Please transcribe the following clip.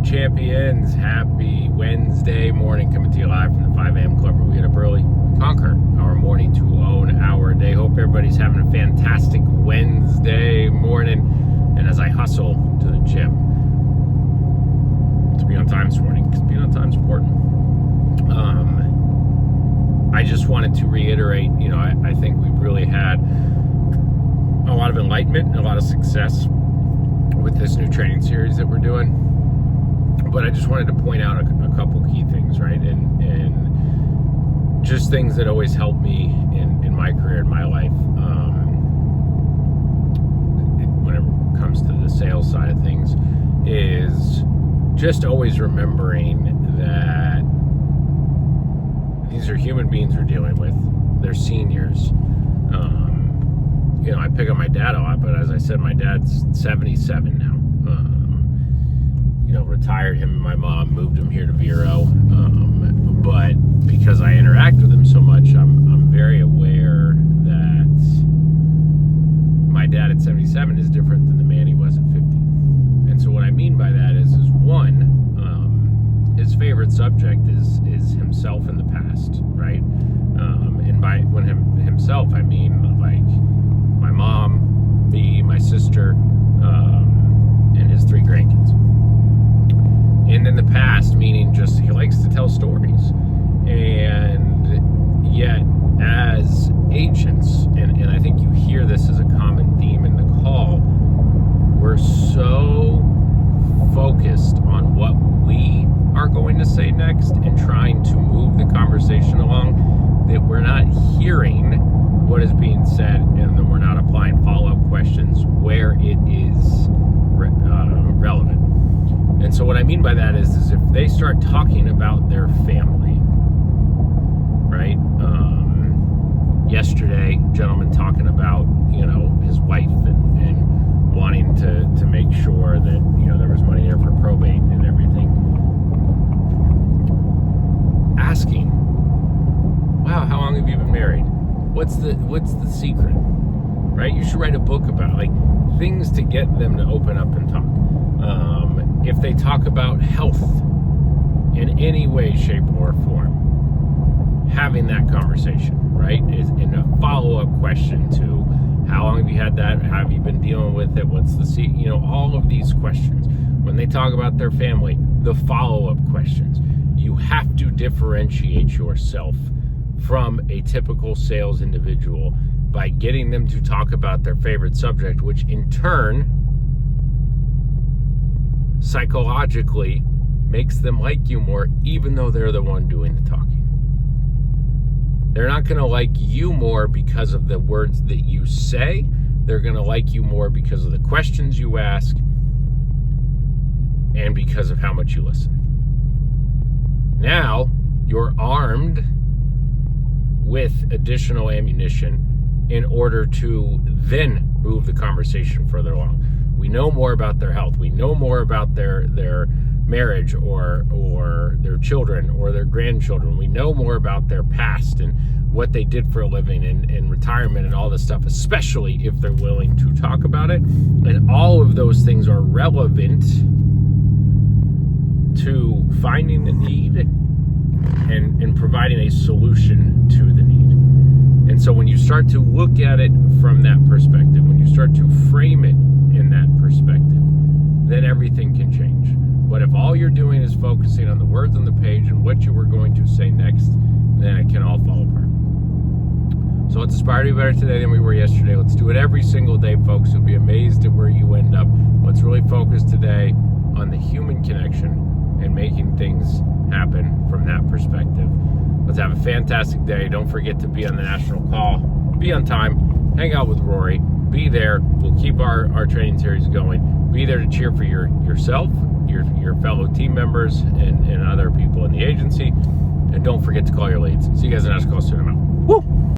champions, happy Wednesday morning, coming to you live from the 5 a.m. club where we get up early, conquer our morning to own our day. Hope everybody's having a fantastic Wednesday morning. And as I hustle to the gym to be on time this morning, because being on time is important, I just wanted to reiterate, I think we've really had a lot of enlightenment and a lot of success with this new training series that we're doing. But I just wanted to point out a couple key things, right? And just things that always help me in my career, in my life, whenever it comes to the sales side of things, is just always remembering that these are human beings we're dealing with. They're seniors. I pick on my dad a lot, but as I said, my dad's 77 now. Retired him and my mom, moved him here to Vero. But because I interact with him so much, I'm very aware that my dad at 77 is different than the man he was at 50. And so what I mean by that is one, his favorite subject is himself in the past, right? And by himself, I mean like my mom, me, my sister, and his 3 grandkids. And in the past, meaning just he likes to tell stories. And yet, as agents, and I think you hear this as a common theme in the call, we're so focused on what we are going to say next and trying to move the conversation along that we're not hearing what is being said, and then we're not applying follow-up questions where it is relevant. And so what I mean by that is if they start talking about their family, right? Yesterday, gentleman talking about, his wife and wanting to make sure that, there was money there for probate and everything. Asking, wow, how long have you been married? What's the secret? Right? You should write a book about things to get them to open up and talk. If they talk about health in any way, shape, or form, having that conversation, right, is in a follow-up question to how long have you had that? How have you been dealing with it? What's the all of these questions. When they talk about their family, the follow-up questions. You have to differentiate yourself from a typical sales individual by getting them to talk about their favorite subject, which in turn psychologically makes them like you more, even though they're the one doing the talking. They're not going to like you more because of the words that you say. They're going to like you more because of the questions you ask and because of how much you listen. Now you're armed with additional ammunition in order to then move the conversation further along. We know more about their health. We know more about their marriage or their children or their grandchildren. We know more about their past and what they did for a living and retirement and all this stuff, especially if they're willing to talk about it. And all of those things are relevant to finding the need and providing a solution to the need. And so when you start to look at it from that perspective, when you start to frame it in that perspective, then everything can change. But if all you're doing is focusing on the words on the page and what you were going to say next, then it can all fall apart. So let's aspire to be better today than we were yesterday. Let's do it every single day, folks. You'll be amazed at where you end up. Let's really focus today on the human connection and making things happen from that perspective. Let's have a fantastic day. Don't forget to be on the national call. Be on time. Hang out with Rory. Be there. We'll keep our training series going. Be there to cheer for yourself, your fellow team members, and other people in the agency. And don't forget to call your leads. See you guys in the next call soon. I'm out. Woo!